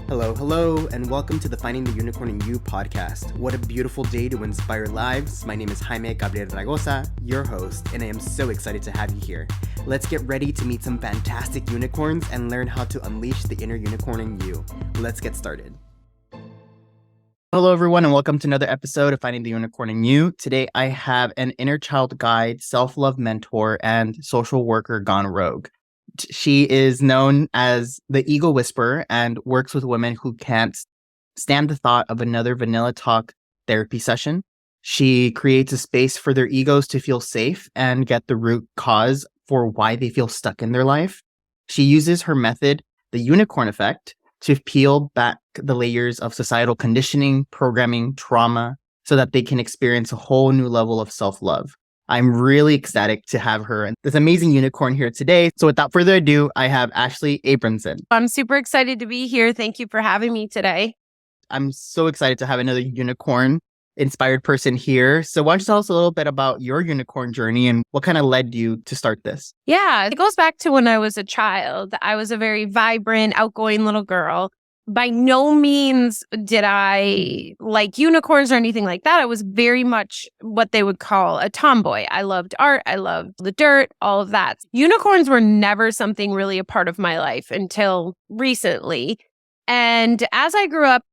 Hello, hello, and welcome to the Finding the Unicorn in You podcast. What a beautiful day to inspire lives. My name is JAIME RAYGOZA, your host, and I am so excited to have you here. Let's get ready to meet some fantastic unicorns and learn how to unleash the inner unicorn in you. Let's get started. Hello, everyone, and welcome to another episode of Finding the Unicorn in You. Today, I have an inner child guide, self-love mentor, and social worker gone rogue. She is known as the Ego Whisperer and works with women who can't stand the thought of another vanilla talk therapy session. She creates a space for their egos to feel safe and get the root cause for why they feel stuck in their life. She uses her method, the unicorn effect, to peel back the layers of societal conditioning, programming, trauma, so that they can experience a whole new level of self-love. I'm really ecstatic to have her and this amazing unicorn here today. So without further ado, I have Ashley Abramson. I'm super excited to be here. Thank you for having me today. I'm so excited to have another unicorn-inspired person here. So why don't you tell us a little bit about your unicorn journey and what kind of led you to start this? Yeah, it goes back to when I was a child. I was a very vibrant, outgoing little girl. By no means did I like unicorns or anything like that. I was very much what they would call a tomboy. I loved art. I loved the dirt, all of that. Unicorns were never something really a part of my life until recently. And as I grew up,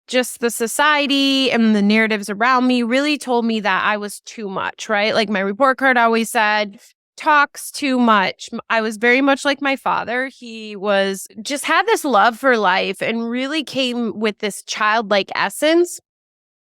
just the society and the narratives around me really told me that I was too much, right? Like my report card always said, talks too much. I was very much like my father. He was just had this love for life and really came with this childlike essence.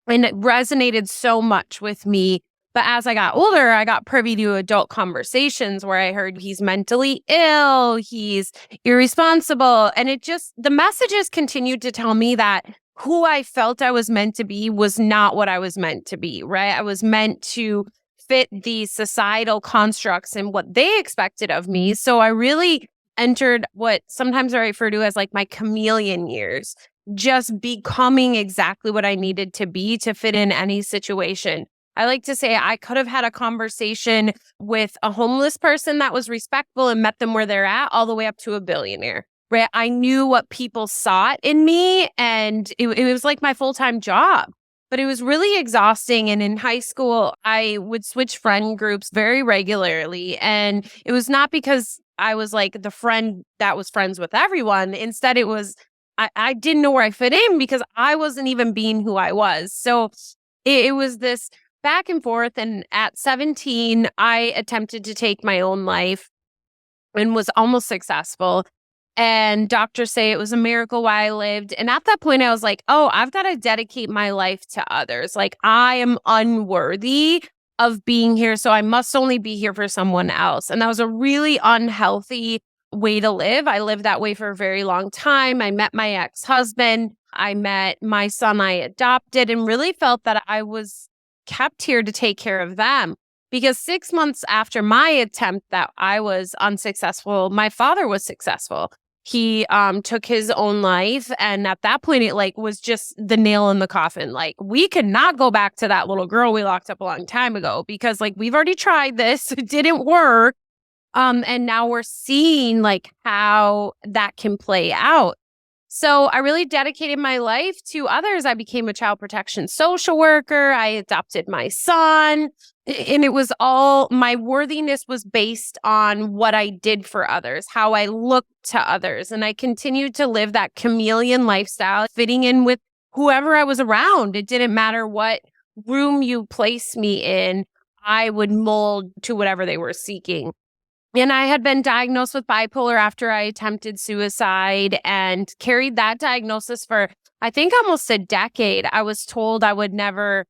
And it resonated so much with me. But as I got older, I got privy to adult conversations where I heard he's mentally ill, he's irresponsible. And the messages continued to tell me that who I felt I was meant to be was not what I was meant to be, right? I was meant to fit these societal constructs and what they expected of me. So I really entered what sometimes I refer to as like my chameleon years, just becoming exactly what I needed to be to fit in any situation. I like to say I could have had a conversation with a homeless person that was respectful and met them where they're at, all the way up to a billionaire, right? I knew what people sought in me, and it was like my full-time job. But it was really exhausting. And in high school, I would switch friend groups very regularly. And it was not because I was like the friend that was friends with everyone. Instead, it was I didn't know where I fit in because I wasn't even being who I was. So it was this back and forth. And at 17, I attempted to take my own life and was almost successful. And doctors say it was a miracle why I lived. And at that point, I was like, oh, I've got to dedicate my life to others. Like, I am unworthy of being here, so I must only be here for someone else. And that was a really unhealthy way to live. I lived that way for a very long time. I met my ex-husband. I met my son I adopted and really felt that I was kept here to take care of them. Because 6 months after my attempt that I was unsuccessful, my father was successful. He took his own life. And at that point, it was just the nail in the coffin. Like, we could not go back to that little girl we locked up a long time ago because we've already tried this. It didn't work. And now we're seeing how that can play out. So I really dedicated my life to others. I became a child protection social worker. I adopted my son. And it was all, my worthiness was based on what I did for others, how I looked to others. And I continued to live that chameleon lifestyle, fitting in with whoever I was around. It didn't matter what room you placed me in, I would mold to whatever they were seeking. And I had been diagnosed with bipolar after I attempted suicide and carried that diagnosis for, I think, almost a decade. I was told I would never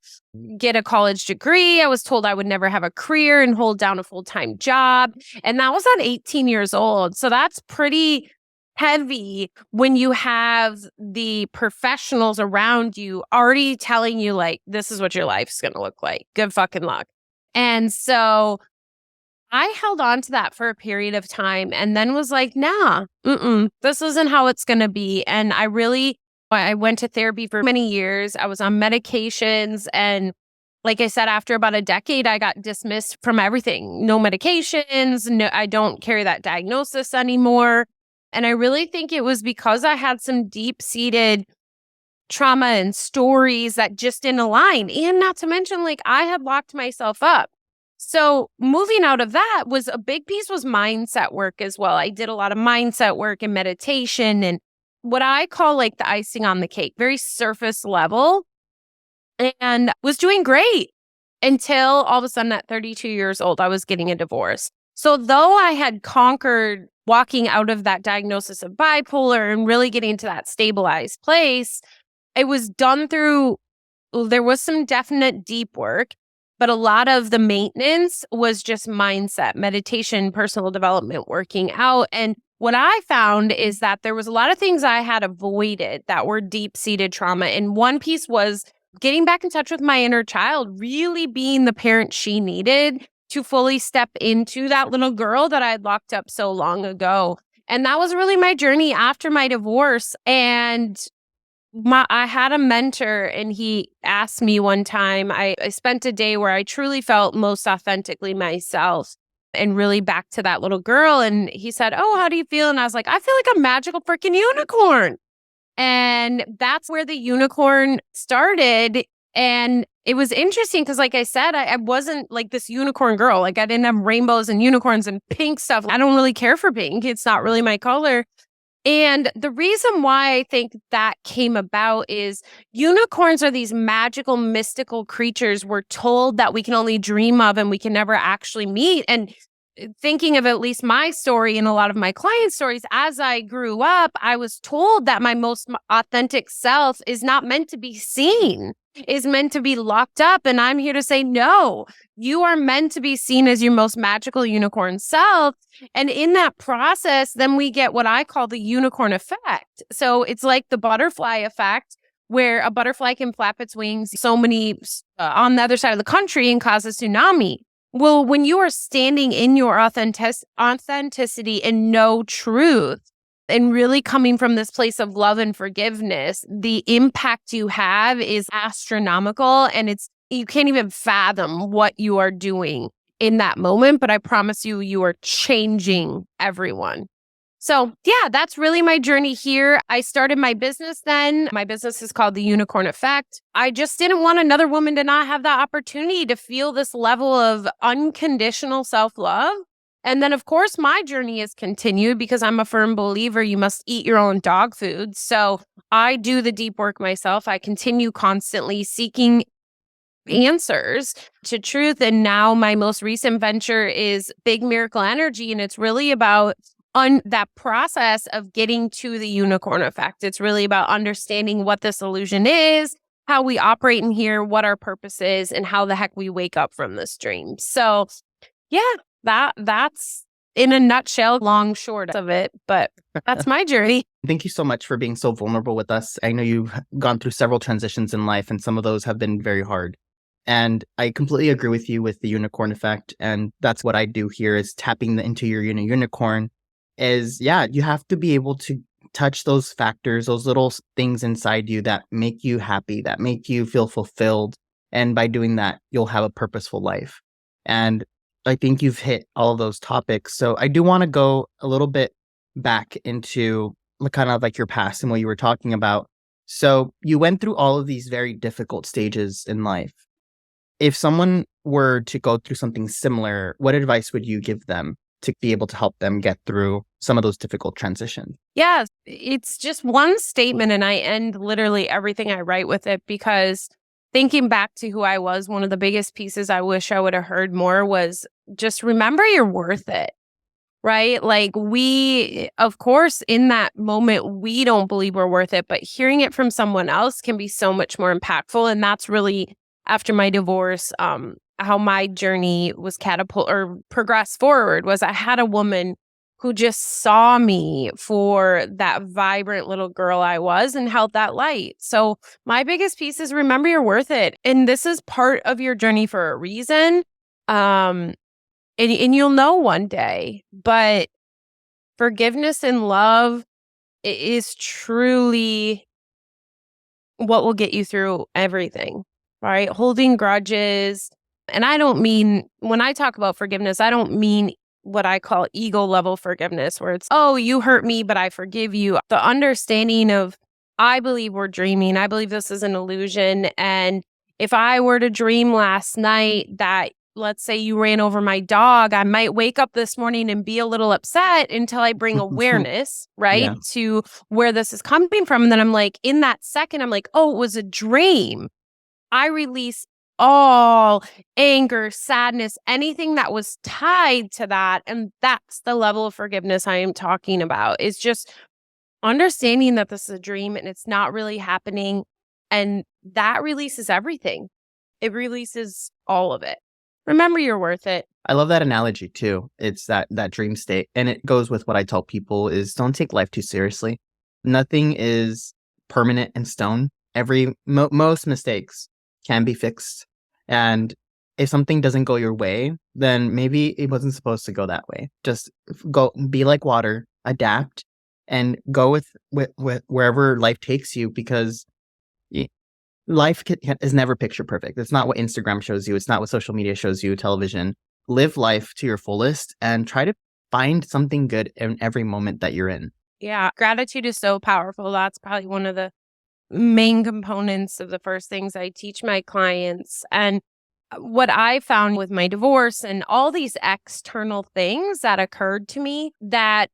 get a college degree. I was told I would never have a career and hold down a full-time job. And that was at 18 years old. So that's pretty heavy when you have the professionals around you already telling you, this is what your life's going to look like. Good fucking luck. And so I held on to that for a period of time and then was like, nah, this isn't how it's going to be. And I went to therapy for many years. I was on medications. And like I said, after about a decade, I got dismissed from everything. No medications. No, I don't carry that diagnosis anymore. And I really think it was because I had some deep-seated trauma and stories that just didn't align. And not to mention, like, I had locked myself up. So moving out of that was a big piece was mindset work as well. I did a lot of mindset work and meditation and what I call like the icing on the cake, very surface level, and was doing great until all of a sudden at 32 years old, I was getting a divorce. So though I had conquered walking out of that diagnosis of bipolar and really getting to that stabilized place, it was done through, there was some definite deep work, but a lot of the maintenance was just mindset, meditation, personal development, working out. And what I found is that there was a lot of things I had avoided that were deep-seated trauma. And one piece was getting back in touch with my inner child, really being the parent she needed to fully step into that little girl that I had locked up so long ago. And that was really my journey after my divorce. And I had a mentor and he asked me one time, I spent a day where I truly felt most authentically myself and really back to that little girl. And he said, "Oh, how do you feel?" And I was like, "I feel like a magical freaking unicorn." And that's where the unicorn started. And it was interesting because, like I said, I wasn't like this unicorn girl. Like, I didn't have rainbows and unicorns and pink stuff. I don't really care for pink. It's not really my color. And the reason why I think that came about is unicorns are these magical, mystical creatures we're told that we can only dream of and we can never actually meet. And thinking of at least my story and a lot of my clients' stories, as I grew up, I was told that my most authentic self is not meant to be seen, is meant to be locked up. And I'm here to say, no, you are meant to be seen as your most magical unicorn self. And in that process, then we get what I call the unicorn effect. So it's like the butterfly effect, where a butterfly can flap its wings so many on the other side of the country and cause a tsunami. Well, when you are standing in your authenticity and know truth and really coming from this place of love and forgiveness, the impact you have is astronomical, and you can't even fathom what you are doing in that moment. But I promise you, you are changing everyone. So yeah, that's really my journey here. I started my business then. My business is called The Unicorn Effect. I just didn't want another woman to not have the opportunity to feel this level of unconditional self-love. And then, of course, my journey has continued because I'm a firm believer you must eat your own dog food. So I do the deep work myself. I continue constantly seeking answers to truth. And now my most recent venture is Big Miracle Energy. And it's really about that process of getting to the unicorn effect. It's really about understanding what this illusion is, how we operate in here, what our purpose is, and how the heck we wake up from this dream. So yeah, that's in a nutshell, long short of it, but that's my journey. Thank you so much for being so vulnerable with us. I know you've gone through several transitions in life, and some of those have been very hard. And I completely agree with you with the unicorn effect. And that's what I do here, is tapping into your unicorn. Is, yeah, you have to be able to touch those factors, those little things inside you that make you happy, that make you feel fulfilled. And by doing that, you'll have a purposeful life. And I think you've hit all of those topics. So I do want to go a little bit back into kind of like your past and what you were talking about. So you went through all of these very difficult stages in life. If someone were to go through something similar, what advice would you give them to be able to help them get through some of those difficult transitions? Yeah, it's just one statement, and I end literally everything I write with it, because thinking back to who I was, one of the biggest pieces I wish I would have heard more was just remember you're worth it, right? Like, we, of course, in that moment, we don't believe we're worth it, but hearing it from someone else can be so much more impactful. And that's really, after my divorce, how my journey was progressed forward was I had a woman who just saw me for that vibrant little girl I was and held that light. So my biggest piece is remember you're worth it. And this is part of your journey for a reason. And you'll know one day, but forgiveness and love is truly what will get you through everything, right? Holding grudges. And I don't mean, when I talk about forgiveness, I don't mean what I call ego level forgiveness, where it's, oh, you hurt me, but I forgive you. The understanding of, I believe we're dreaming. I believe this is an illusion. And if I were to dream last night that, let's say you ran over my dog, I might wake up this morning and be a little upset until I bring awareness, right, Yeah. to where this is coming from. And then I'm like, in that second, I'm like, oh, it was a dream. I release all anger, sadness, anything that was tied to that. And that's the level of forgiveness I am talking about, is just understanding that this is a dream and it's not really happening. And that releases everything. It releases all of it. Remember, you're worth it. I love that analogy too. It's that dream state. And it goes with what I tell people is don't take life too seriously. Nothing is permanent in stone. Most mistakes can be fixed. And if something doesn't go your way, then maybe it wasn't supposed to go that way. Just be like water, adapt, and go with wherever life takes you, because life is never picture perfect. It's not what Instagram shows you. It's not what social media shows you, television. Live life to your fullest and try to find something good in every moment that you're in. Yeah. Gratitude is so powerful. That's probably one of the main components of the first things I teach my clients. And what I found with my divorce and all these external things that occurred to me, that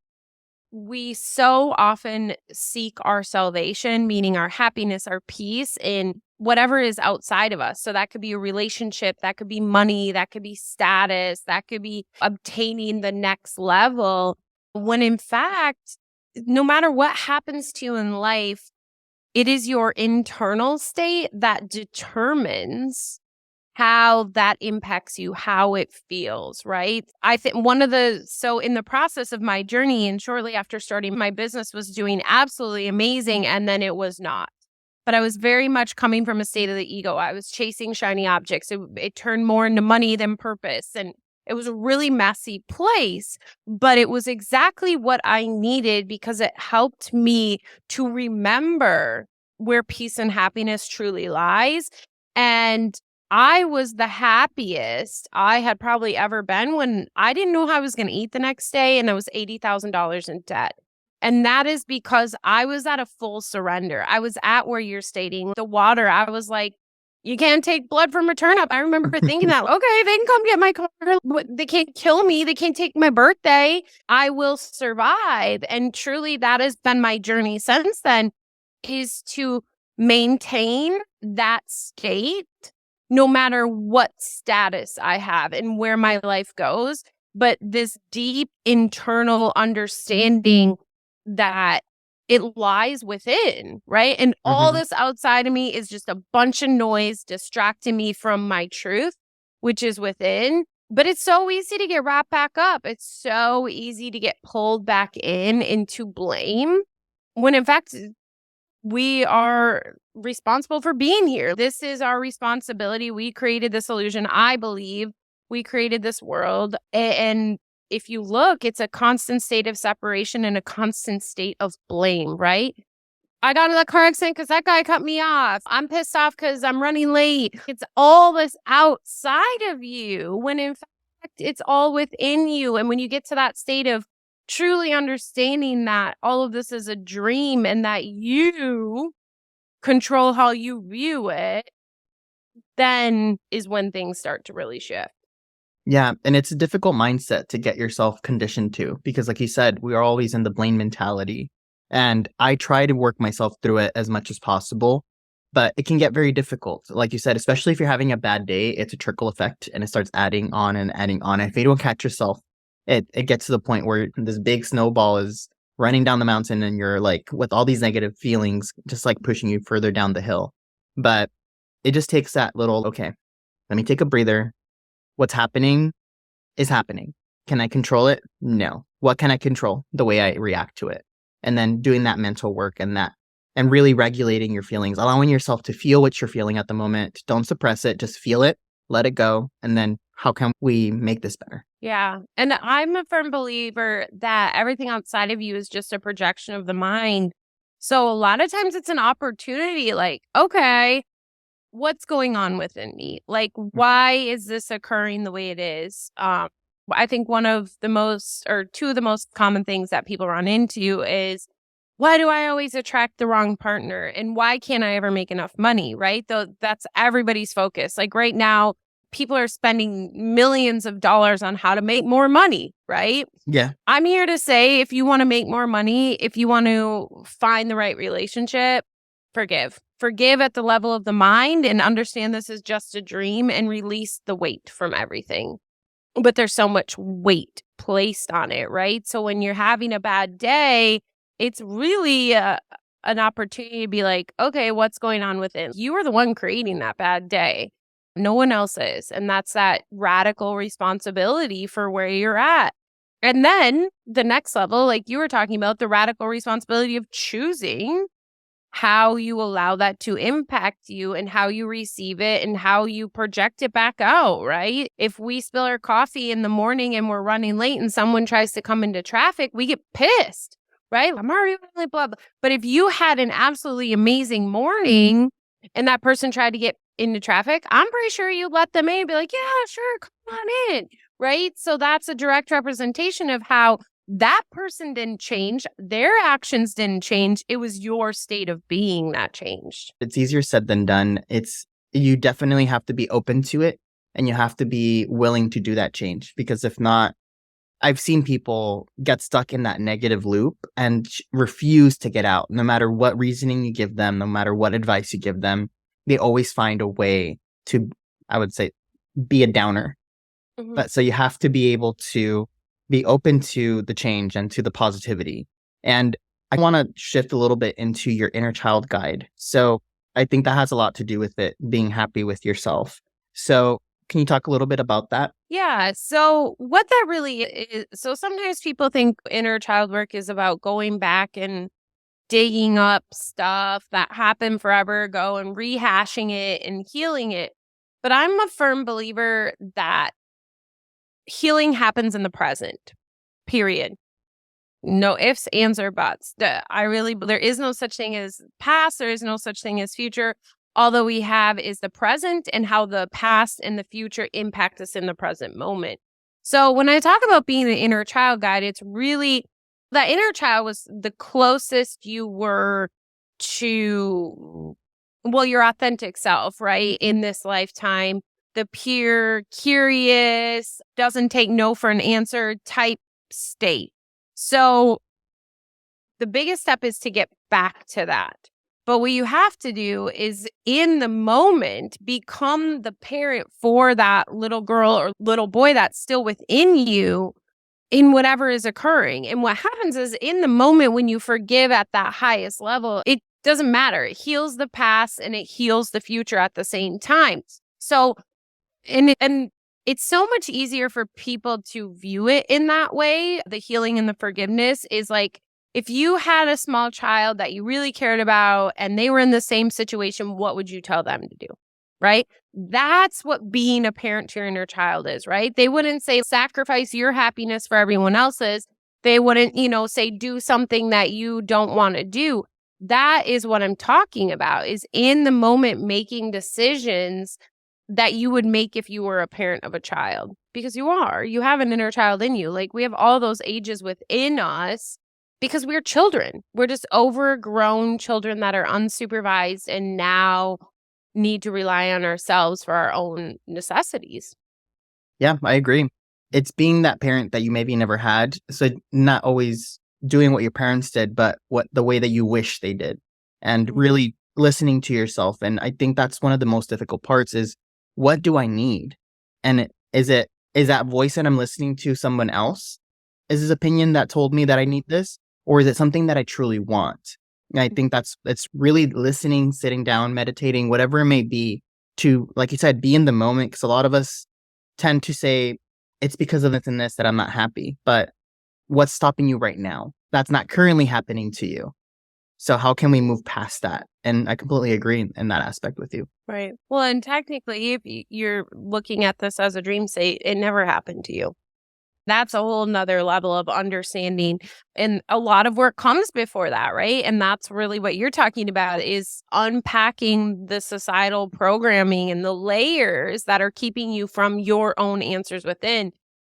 we so often seek our salvation, meaning our happiness, our peace, in whatever is outside of us. So that could be a relationship, that could be money, that could be status, that could be obtaining the next level. When in fact, no matter what happens to you in life, it is your internal state that determines how that impacts you, how it feels, right? I think so in the process of my journey and shortly after starting my business was doing absolutely amazing, and then it was not. But I was very much coming from a state of the ego. I was chasing shiny objects. It turned more into money than purpose. And it was a really messy place, but it was exactly what I needed, because it helped me to remember where peace and happiness truly lies. And I was the happiest I had probably ever been when I didn't know how I was going to eat the next day and I was $80,000 in debt. And that is because I was at a full surrender. I was at where you're stating the water. I was like, you can't take blood from a turnip. I remember thinking that, okay, they can come get my car. They can't kill me. They can't take my birthday. I will survive. And truly, that has been my journey since then, is to maintain that state no matter what status I have and where my life goes. But this deep internal understanding that it lies within, right? And all this outside of me is just a bunch of noise distracting me from my truth, which is within. But it's so easy to get wrapped back up. It's so easy to get pulled back into blame, when in fact, we are responsible for being here. This is our responsibility. We created this illusion. I believe we created this world. And if you look, it's a constant state of separation and a constant state of blame, right? I got in that car accident because that guy cut me off. I'm pissed off because I'm running late. It's all this outside of you, when in fact, it's all within you. And when you get to that state of truly understanding that all of this is a dream and that you control how you view it, then is when things start to really shift. Yeah, and it's a difficult mindset to get yourself conditioned to, because like you said, we are always in the blame mentality. And I try to work myself through it as much as possible, but it can get very difficult. Like you said, especially if you're having a bad day, it's a trickle effect and it starts adding on and adding on. And if you don't catch yourself, it gets to the point where this big snowball is running down the mountain and you're like with all these negative feelings, just like pushing you further down the hill. But it just takes that little, okay, let me take a breather. What's happening is happening. Can I control it? No. What can I control? The way I react to it. And then doing that mental work and really regulating your feelings, allowing yourself to feel what you're feeling at the moment. Don't suppress it. Just feel it, let it go. And then how can we make this better? Yeah. And I'm a firm believer that everything outside of you is just a projection of the mind. So a lot of times it's an opportunity, like, okay, what's going on within me? Like, why is this occurring the way it is? I think one of the most, or two of the most common things that people run into is, why do I always attract the wrong partner? And why can't I ever make enough money? Right? Though that's everybody's focus. Like right now, people are spending millions of dollars on how to make more money, right? Yeah. I'm here to say, if you want to make more money, if you want to find the right relationship, forgive. Forgive at the level of the mind and understand this is just a dream and release the weight from everything. But there's so much weight placed on it, right? So when you're having a bad day, it's really an opportunity to be like, okay, what's going on within? You are the one creating that bad day. No one else is. And that's that radical responsibility for where you're at. And then the next level, like you were talking about, the radical responsibility of choosing how you allow that to impact you and how you receive it and how you project it back out, right? If we spill our coffee in the morning and we're running late and someone tries to come into traffic, we get pissed, right? I'm already running, blah, blah. But if you had an absolutely amazing morning and that person tried to get into traffic, I'm pretty sure you let them in and be like, yeah, sure, come on in, right? So that's a direct representation of how that person didn't change. Their actions didn't change. It was your state of being that changed. It's easier said than done. You definitely have to be open to it and you have to be willing to do that change, because if not, I've seen people get stuck in that negative loop and refuse to get out. No matter what reasoning you give them, no matter what advice you give them, they always find a way to, I would say, be a downer. Mm-hmm. But so you have to be able to be open to the change and to the positivity. And I want to shift a little bit into your inner child guide. So I think that has a lot to do with it, being happy with yourself. So can you talk a little bit about that? Yeah. So what that really is, so sometimes people think inner child work is about going back and digging up stuff that happened forever ago and rehashing it and healing it. But I'm a firm believer that healing happens in the present, period. No ifs, ands, or buts. There is no such thing as past. There is no such thing as future. All that we have is the present and how the past and the future impact us in the present moment. So when I talk about being the inner child guide, it's really that inner child was the closest you were to, well, your authentic self, right? In this lifetime, the pure, curious, doesn't take no for an answer type state. So the biggest step is to get back to that. But what you have to do is in the moment, become the parent for that little girl or little boy that's still within you in whatever is occurring. And what happens is in the moment when you forgive at that highest level, it doesn't matter. It heals the past and it heals the future at the same time. So, and it's so much easier for people to view it in that way. The healing and the forgiveness is like, if you had a small child that you really cared about and they were in the same situation, what would you tell them to do? Right? That's what being a parent to your inner child is, right? They wouldn't say sacrifice your happiness for everyone else's. They wouldn't, say do something that you don't want to do. That is what I'm talking about, is in the moment making decisions that you would make if you were a parent of a child, because you have an inner child in you. Like we have all those ages within us because we're children. We're just overgrown children that are unsupervised and now need to rely on ourselves for our own necessities. Yeah, I agree. It's being that parent that you maybe never had. So not always doing what your parents did, but the way that you wish they did, and really listening to yourself. And I think that's one of the most difficult parts is, what do I need? And is that voice that I'm listening to someone else? Is his opinion that told me that I need this? Or is it something that I truly want? And I think it's really listening, sitting down, meditating, whatever it may be, to, like you said, be in the moment. Because a lot of us tend to say, it's because of this and this that I'm not happy. But what's stopping you right now? That's not currently happening to you. So how can we move past that? And I completely agree in that aspect with you. Right. Well, and technically, if you're looking at this as a dream state, it never happened to you. That's a whole nother level of understanding. And a lot of work comes before that, right? And that's really what you're talking about, is unpacking the societal programming and the layers that are keeping you from your own answers within.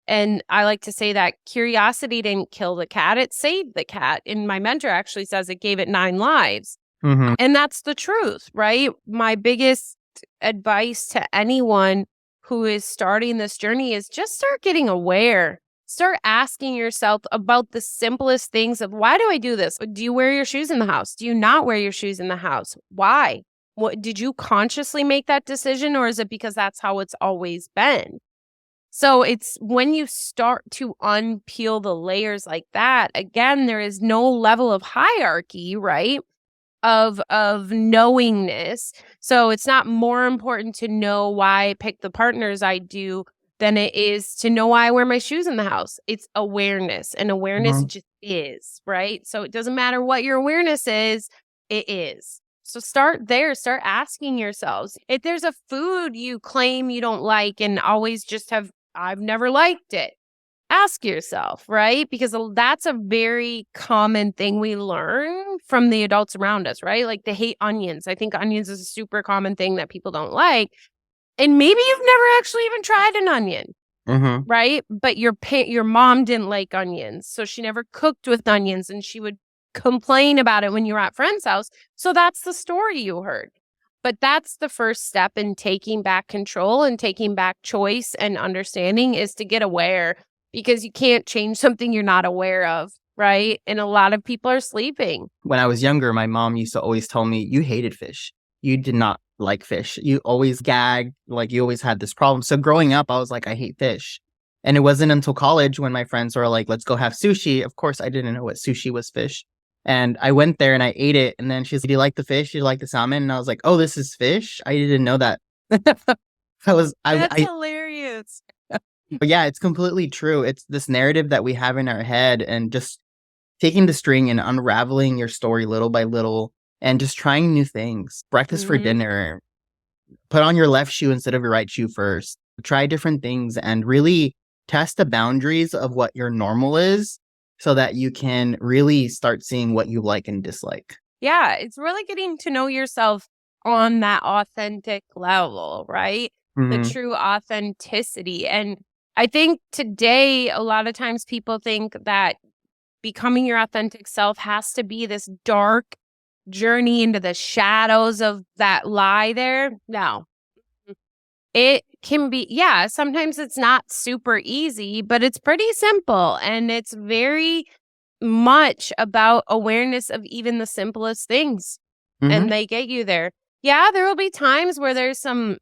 And I like to say that curiosity didn't kill the cat, it saved the cat. And my mentor actually says it gave it 9 lives. Mm-hmm. And that's the truth, right? My biggest advice to anyone who is starting this journey is just start getting aware. Start asking yourself about the simplest things of, why do I do this? Do you wear your shoes in the house? Do you not wear your shoes in the house? Why? What, did you consciously make that decision, or is it because that's how it's always been? So it's when you start to unpeel the layers like that, again, there is no level of hierarchy, right? Of knowingness. So it's not more important to know why I pick the partners I do than it is to know why I wear my shoes in the house. It's awareness, and awareness just is, right? So it doesn't matter what your awareness is, it is. So start there, start asking yourselves. If there's a food you claim you don't like and always just have, I've never liked it, ask yourself, right? Because that's a very common thing we learn from the adults around us, right? Like they hate onions. I think onions is a super common thing that people don't like. And maybe you've never actually even tried an onion, right? But your mom didn't like onions, so she never cooked with onions, and she would complain about it when you were at friend's house. So that's the story you heard. But that's the first step in taking back control and taking back choice and understanding, is to get aware, because you can't change something you're not aware of, right? And a lot of people are sleeping. When I was younger, my mom used to always tell me, you hated fish. You did not like fish. You always gagged, like you always had this problem. So growing up, I was like, I hate fish. And it wasn't until college when my friends were like, let's go have sushi. Of course, I didn't know what sushi was fish. And I went there and I ate it. And then she's like, do you like the fish? Do you like the salmon? And I was like, oh, this is fish? I didn't know that. That's hilarious. But yeah, it's completely true. It's this narrative that we have in our head, and just taking the string and unraveling your story little by little, and just trying new things. Breakfast for dinner. Put on your left shoe instead of your right shoe first. Try different things and really test the boundaries of what your normal is, so that you can really start seeing what you like and dislike. Yeah, it's really getting to know yourself on that authentic level, right? The true authenticity. And I think today, a lot of times people think that becoming your authentic self has to be this dark journey into the shadows of that lie there. No. It can be, yeah, sometimes it's not super easy, but it's pretty simple. And it's very much about awareness of even the simplest things. And they get you there. Yeah, there will be times where there's some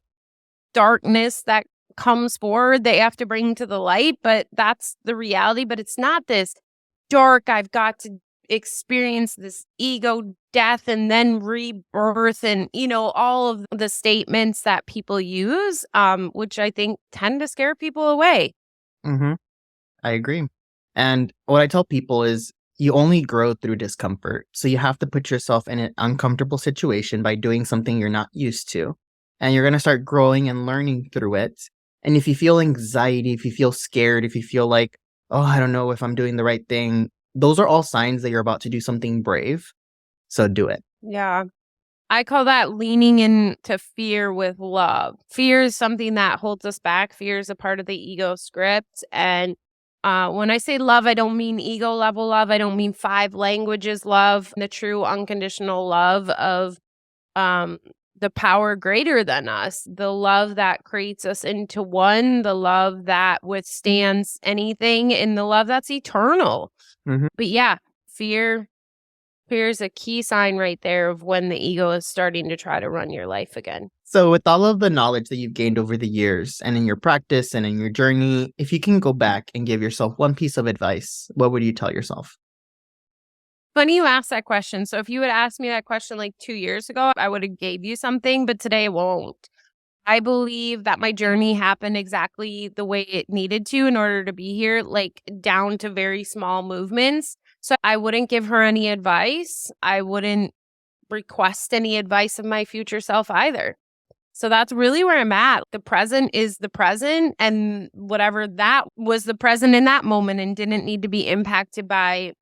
darkness that comes forward they have to bring to the light, but that's the reality. But it's not this dark, I've got to experience this ego death and then rebirth, and all of the statements that people use, which I think tend to scare people away. I agree. And what I tell people is, you only grow through discomfort. So you have to put yourself in an uncomfortable situation by doing something you're not used to. And you're going to start growing and learning through it. And if you feel anxiety, if you feel scared, if you feel like, oh, I don't know if I'm doing the right thing, those are all signs that you're about to do something brave. So do it. Yeah. I call that leaning into fear with love. Fear is something that holds us back. Fear is a part of the ego script. And when I say love, I don't mean ego level love. I don't mean 5 languages love. The true unconditional love of the power greater than us. The love that creates us into one. The love that withstands anything. And the love that's eternal. But yeah, fear is a key sign right there of when the ego is starting to try to run your life again. So with all of the knowledge that you've gained over the years and in your practice and in your journey, if you can go back and give yourself one piece of advice, what would you tell yourself? Funny you asked that question. So if you had asked me that question like 2 years ago, I would have gave you something, but today it won't. I believe that my journey happened exactly the way it needed to in order to be here, like down to very small movements. So I wouldn't give her any advice. I wouldn't request any advice of my future self either. So that's really where I'm at. The present is the present, and whatever that was the present in that moment and didn't need to be impacted by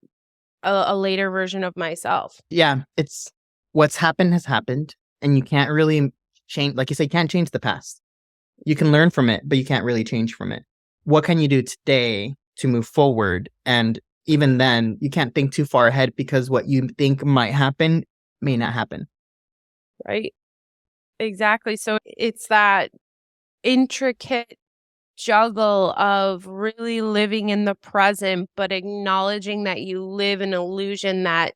a later version of myself. Yeah, it's what's happened has happened, and you can't really change, like you say, can't change the past. You can learn from it, but you can't really change from it. what can you do today to move forward? And even then, you can't think too far ahead because what you think might happen may not happen. Right. Exactly. So it's that intricate juggle of really living in the present, but acknowledging that you live in an illusion that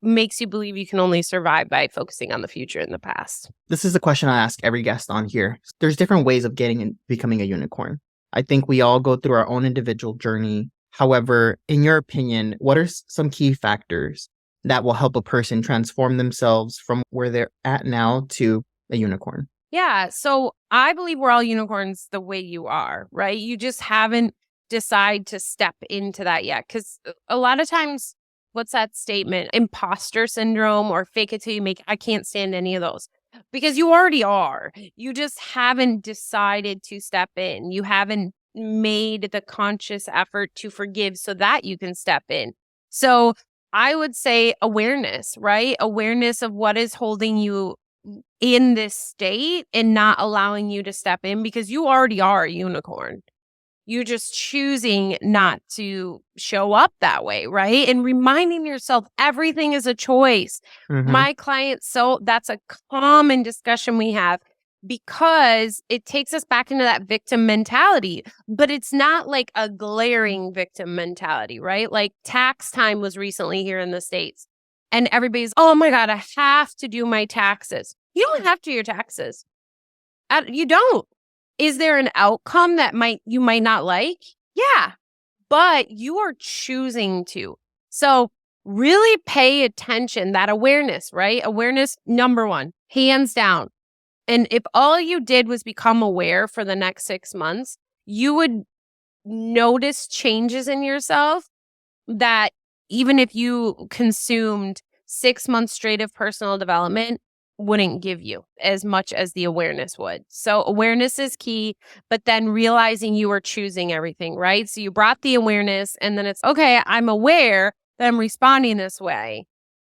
makes you believe you can only survive by focusing on the future and the past. This is a question I ask every guest on here. There's different ways of getting and becoming a unicorn. I think we all go through our own individual journey. However, in your opinion, what are some key factors that will help a person transform themselves from where they're at now to a unicorn? Yeah. So I believe we're all unicorns the way you are, right? You just haven't decided to step into that yet. Because a lot of times, what's that statement? Imposter syndrome or fake it till you make it. I can't stand any of those because you already are. You just haven't decided to step in. You haven't made the conscious effort to forgive so that you can step in. So I would say awareness, right? Awareness of what is holding you in this state and not allowing you to step in because you already are a unicorn. You're just choosing not to show up that way, right? And reminding yourself everything is a choice. My clients, so that's a common discussion we have because it takes us back into that victim mentality, but it's not like a glaring victim mentality, right? Like tax time was recently here in the States and everybody's, oh my God, I have to do my taxes. You don't have to do your taxes. You don't. Is there an outcome that you might not like? Yeah, but you are choosing to. So really pay attention, that awareness, right? Awareness, number one, hands down. And if all you did was become aware for the next 6 months, you would notice changes in yourself that even if you consumed 6 months straight of personal development, wouldn't give you as much as the awareness would. So awareness is key, but then realizing you are choosing everything, right? So you brought the awareness and then it's, okay, I'm aware that I'm responding this way.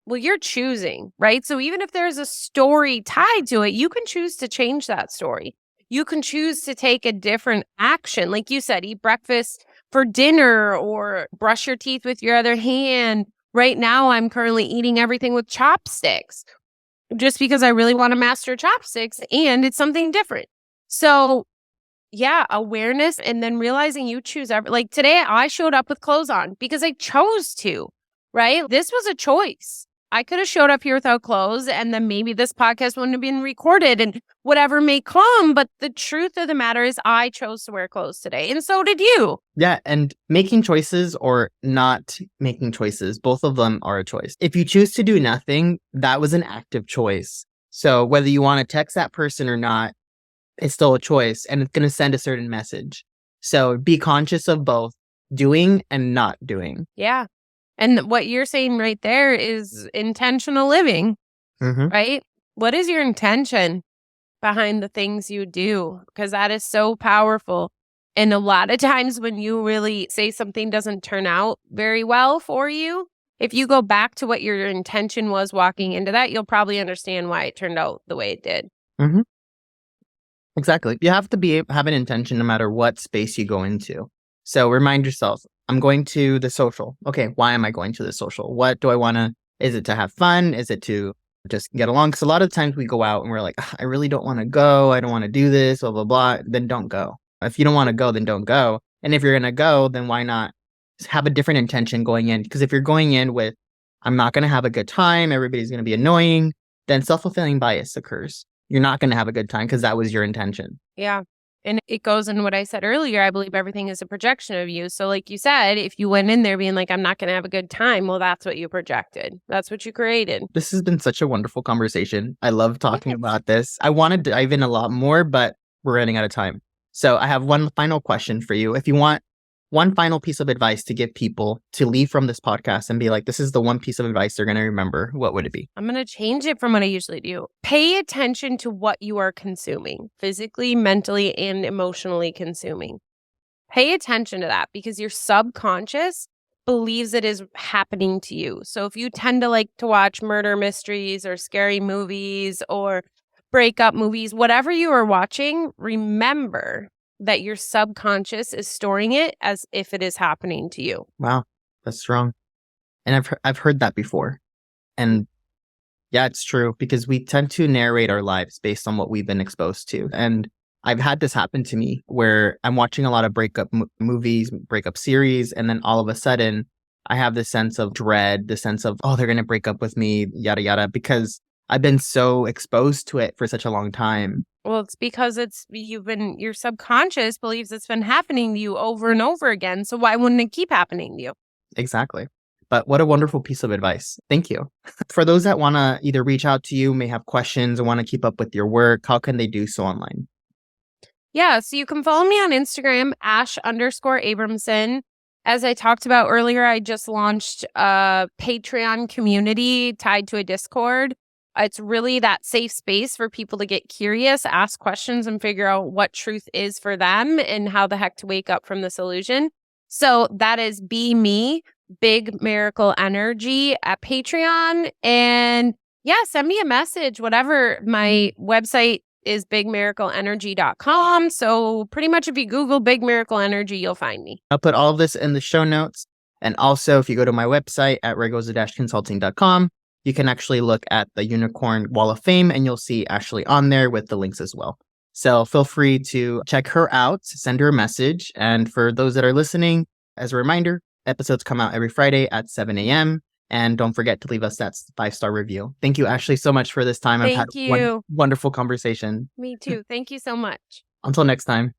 Well, you're choosing, right? So even if there's a story tied to it, you can choose to change that story. You can choose to take a different action. Like you said, eat breakfast for dinner or brush your teeth with your other hand. Right now, I'm currently eating everything with chopsticks just because I really want to master chopsticks and it's something different. So yeah, awareness and then realizing you choose like today I showed up with clothes on because I chose to, right? This was a choice. I could have showed up here without clothes and then maybe this podcast wouldn't have been recorded and whatever may come. But the truth of the matter is I chose to wear clothes today and so did you. Yeah. And making choices or not making choices, both of them are a choice. If you choose to do nothing, that was an active choice. So whether you want to text that person or not, it's still a choice and it's going to send a certain message. So be conscious of both doing and not doing. Yeah. And what you're saying right there is intentional living, right? What is your intention behind the things you do? Because that is so powerful. And a lot of times when you really say something doesn't turn out very well for you, if you go back to what your intention was walking into that, you'll probably understand why it turned out the way it did. Exactly. You have to have an intention no matter what space you go into. So remind yourself, I'm going to the social. Okay, why am I going to the social? What do I want to, is it to have fun? Is it to just get along? Because a lot of times we go out and we're like, I really don't want to go. I don't want to do this, blah, blah, blah. Then don't go. If you don't want to go, then don't go. And if you're going to go, then why not have a different intention going in? Because if you're going in with, I'm not going to have a good time, everybody's going to be annoying, then self-fulfilling bias occurs. You're not going to have a good time because that was your intention. Yeah. And it goes in what I said earlier. I believe everything is a projection of you. So like you said, if you went in there being like, I'm not going to have a good time, well, that's what you projected. That's what you created. This has been such a wonderful conversation. I love talking about this. I want to dive in a lot more, but we're running out of time. So I have one final question for you. If you want one final piece of advice to give people to leave from this podcast and be like, this is the one piece of advice they're going to remember, what would it be? I'm going to change it from what I usually do. Pay attention to what you are consuming, physically, mentally, and emotionally consuming. Pay attention to that because your subconscious believes it is happening to you. So if you tend to like to watch murder mysteries or scary movies or breakup movies, whatever you are watching, remember that your subconscious is storing it as if it is happening to you. Wow, that's strong. And I've heard that before. And yeah, it's true, because we tend to narrate our lives based on what we've been exposed to. And I've had this happen to me where I'm watching a lot of breakup movies, breakup series, and then all of a sudden I have this sense of dread, the sense of, oh, they're going to break up with me, yada, yada, because I've been so exposed to it for such a long time. Well, it's because your subconscious believes it's been happening to you over and over again. So why wouldn't it keep happening to you? Exactly. But what a wonderful piece of advice. Thank you. For those that want to either reach out to you, may have questions, or want to keep up with your work, how can they do so online? Yeah, so you can follow me on Instagram, Ash_Abramson. As I talked about earlier, I just launched a Patreon community tied to a Discord. It's really that safe space for people to get curious, ask questions, and figure out what truth is for them and how the heck to wake up from this illusion. So that is Be Me, Big Miracle Energy at Patreon. And yeah, send me a message, whatever. My website is bigmiracleenergy.com. So pretty much if you Google Big Miracle Energy, you'll find me. I'll put all of this in the show notes. And also, if you go to my website at RAYGOZA-consulting.com, you can actually look at the Unicorn Wall of Fame, and you'll see Ashley on there with the links as well. So feel free to check her out, send her a message. And for those that are listening, as a reminder, episodes come out every Friday at 7 a.m. And don't forget to leave us that 5-star review. Thank you, Ashley, so much for this time. Thank I've had you. one wonderful conversation. Me too. Thank you so much. Until next time.